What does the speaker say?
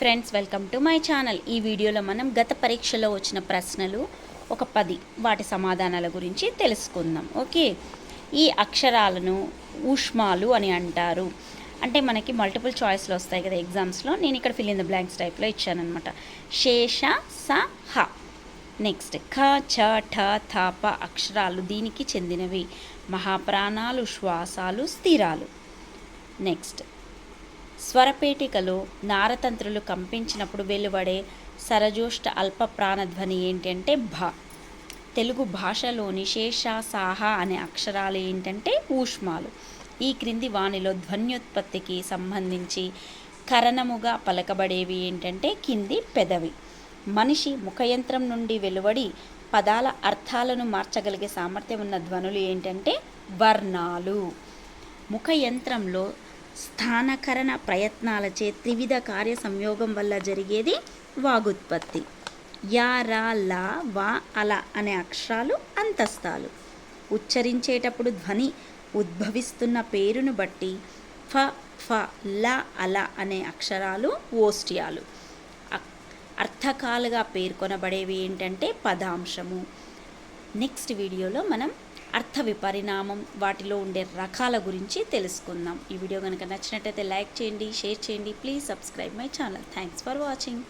Friends, welcome to my channel. ఈ వీడియోలో మనం గత పరీక్షలో వచ్చిన ప్రశ్నలు ఒక 10 వాటి సమాధానాల గురించి తెలుసుకుందాం. ఓకే, ఈ అక్షరాలను ఊష్మాలు అని అంటారు. అంటే మనకి మల్టిపుల్ చాయిస్లు వస్తాయి కదా ఎగ్జామ్స్లో. నేను ఇక్కడ ఫిల్ ఇన్ ద బ్లాంక్స్ టైప్లో ఇచ్చానమాట. శేష స హ. నెక్స్ట్ ఖ చ ఠ థ ప అక్షరాలు దీనికి చెందినవి. మహాప్రాణాలు, శ్వాసాలు, స్థిరాలు. నెక్స్ట్ స్వరపేటికలో నారతంత్రులు కంపించినప్పుడు వెలువడే సరజోష్ట అల్ప ప్రాణధ్వని ఏంటంటే భ. తెలుగు భాషలోని శేష సాహ అనే అక్షరాలు ఏంటంటే ఊష్మాలు. ఈ క్రింది వానిలో ధ్వన్యోత్పత్తికి సంబంధించి కరణముగా పలకబడేవి ఏంటంటే కింది పెదవి. మనిషి ముఖయంత్రం నుండి వెలువడి పదాల అర్థాలను మార్చగలిగే సామర్థ్యం ఉన్న ధ్వనులు ఏంటంటే వర్ణాలు. ముఖయంత్రంలో స్థానకరణ ప్రయత్నాలచే త్రివిధ కార్య సంయోగం వల్ల జరిగేది వాగుత్పత్తి. యా, రా, లా, వా, అల అనే అక్షరాలు అంతస్తాలు. ఉచ్చరించేటప్పుడు ధ్వని ఉద్భవిస్తున్న పేరును బట్టి ఫ, ఫ, ల, అల అనే అక్షరాలు ఓష్ట్యాలు. అర్థకాలుగా పేర్కొనబడేవి ఏంటంటే పదాంశము. నెక్స్ట్ వీడియోలో మనం అర్థ విపరిణామం, వాటిలో ఉండే రకాల గురించి తెలుసుకుందాం. ఈ వీడియో కనుక నచ్చినట్టయితే లైక్ చేయండి, షేర్ చేయండి. Please subscribe my channel. Thanks for watching.